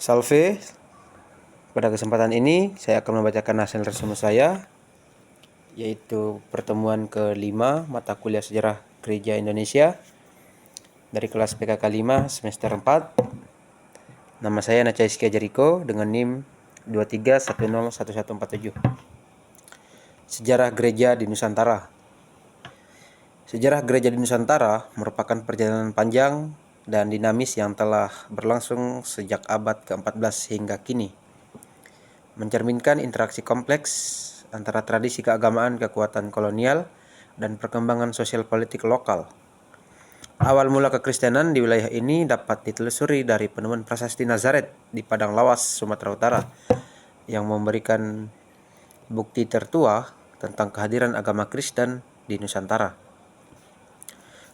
Salve, pada kesempatan ini saya akan membacakan hasil resume saya, yaitu pertemuan ke-5 mata kuliah Sejarah Gereja Indonesia dari kelas PKK 5 semester 4. Nama saya Nacha Iskia Jeriko dengan NIM 23101147. Sejarah Gereja di Nusantara. Sejarah gereja di Nusantara merupakan perjalanan panjang dan dinamis yang telah berlangsung sejak abad ke-14 hingga kini, mencerminkan interaksi kompleks antara tradisi keagamaan, kekuatan kolonial, dan perkembangan sosial politik lokal. Awal mula kekristenan di wilayah ini dapat ditelusuri dari penemuan prasasti Nazaret di Padang Lawas, Sumatera Utara, yang memberikan bukti tertua tentang kehadiran agama Kristen di Nusantara.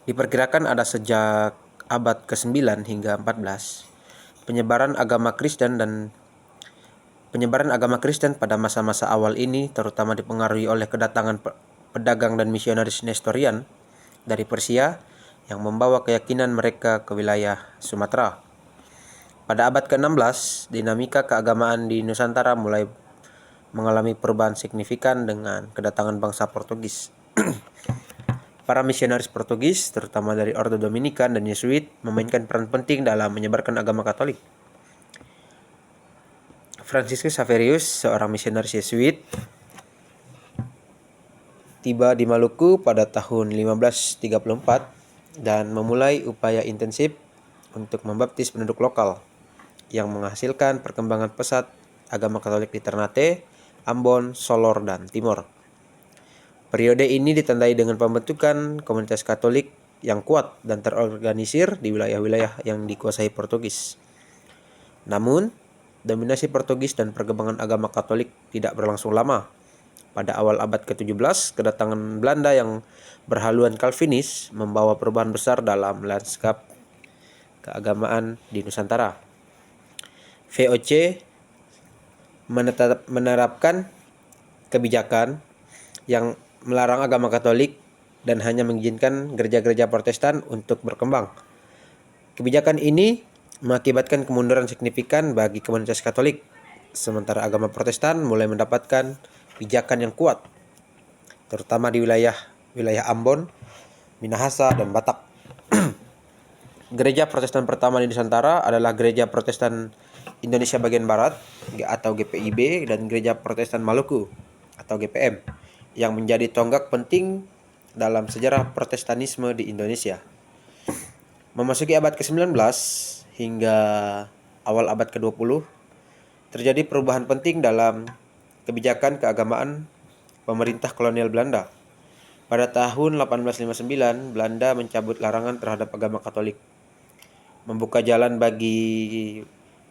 Diperkirakan ada sejak abad ke-9 hingga 14 penyebaran agama Kristen pada masa-masa awal ini terutama dipengaruhi oleh kedatangan pedagang dan misionaris Nestorian dari Persia yang membawa keyakinan mereka ke wilayah Sumatera. Pada abad ke-16, dinamika keagamaan di Nusantara mulai mengalami perubahan signifikan dengan kedatangan bangsa Portugis. Para misionaris Portugis, terutama dari Ordo Dominikan dan Yesuit, memainkan peran penting dalam menyebarkan agama Katolik. Franciscus Xaverius, seorang misionaris Yesuit, tiba di Maluku pada tahun 1534 dan memulai upaya intensif untuk membaptis penduduk lokal yang menghasilkan perkembangan pesat agama Katolik di Ternate, Ambon, Solor, dan Timor. Periode ini ditandai dengan pembentukan komunitas Katolik yang kuat dan terorganisir di wilayah-wilayah yang dikuasai Portugis. Namun, dominasi Portugis dan perkembangan agama Katolik tidak berlangsung lama. Pada awal abad ke-17, kedatangan Belanda yang berhaluan Calvinis membawa perubahan besar dalam lanskap keagamaan di Nusantara. VOC menerapkan kebijakan yang melarang agama Katolik dan hanya mengizinkan gereja-gereja Protestan untuk berkembang. Kebijakan ini mengakibatkan kemunduran signifikan bagi komunitas Katolik, sementara agama Protestan mulai mendapatkan pijakan yang kuat, terutama di wilayah Ambon, Minahasa, dan Batak. Gereja Protestan pertama di Nusantara adalah Gereja Protestan Indonesia Bagian Barat atau GPIB dan Gereja Protestan Maluku atau GPM, yang menjadi tonggak penting dalam sejarah Protestanisme di Indonesia. Memasuki abad ke-19 hingga awal abad ke-20, terjadi perubahan penting dalam kebijakan keagamaan pemerintah kolonial Belanda. Pada tahun 1859, Belanda mencabut larangan terhadap agama Katolik, membuka jalan bagi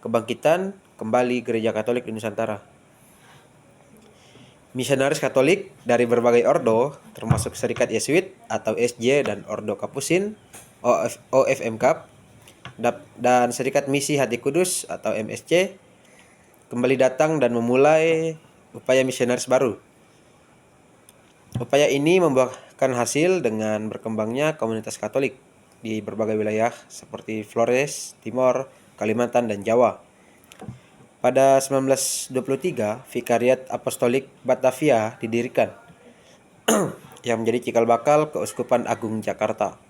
kebangkitan kembali gereja Katolik di Nusantara. Misionaris Katolik dari berbagai ordo, termasuk Serikat Yesuit atau SJ dan Ordo Kapusin OFMK dan Serikat Misi Hati Kudus atau MSC, kembali datang dan memulai upaya misionaris baru. Upaya ini membuahkan hasil dengan berkembangnya komunitas Katolik di berbagai wilayah seperti Flores, Timor, Kalimantan, dan Jawa. Pada 1923, Vikariat Apostolik Batavia didirikan yang menjadi cikal bakal Keuskupan Agung Jakarta,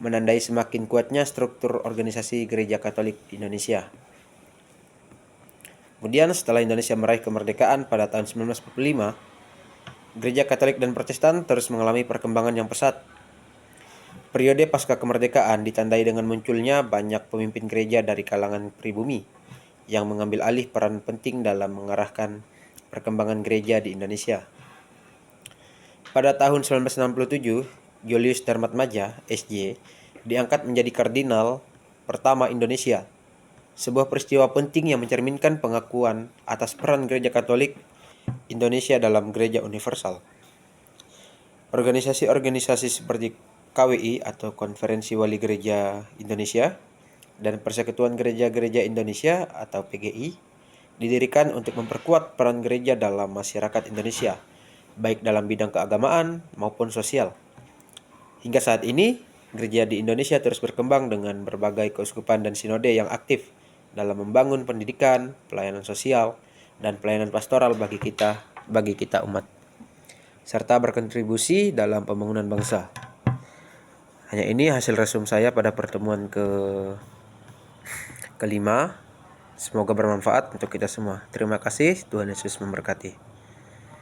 menandai semakin kuatnya struktur organisasi Gereja Katolik di Indonesia. Kemudian setelah Indonesia meraih kemerdekaan pada tahun 1945, Gereja Katolik dan Protestan terus mengalami perkembangan yang pesat. Periode pasca kemerdekaan ditandai dengan munculnya banyak pemimpin gereja dari kalangan pribumi yang mengambil alih peran penting dalam mengarahkan perkembangan gereja di Indonesia. Pada tahun 1967, Julius Darmatmadja, SJ, diangkat menjadi kardinal pertama Indonesia, sebuah peristiwa penting yang mencerminkan pengakuan atas peran Gereja Katolik Indonesia dalam Gereja Universal. Organisasi-organisasi seperti KWI atau Konferensi Wali Gereja Indonesia dan Persekutuan Gereja-Gereja Indonesia atau PGI didirikan untuk memperkuat peran gereja dalam masyarakat Indonesia, baik dalam bidang keagamaan maupun sosial. Hingga saat ini, gereja di Indonesia terus berkembang dengan berbagai keuskupan dan sinode yang aktif dalam membangun pendidikan, pelayanan sosial, dan pelayanan pastoral bagi kita umat, serta berkontribusi dalam pembangunan bangsa. Hanya ini hasil resum saya pada pertemuan kelima. Semoga bermanfaat untuk kita semua. Terima kasih, Tuhan Yesus memberkati.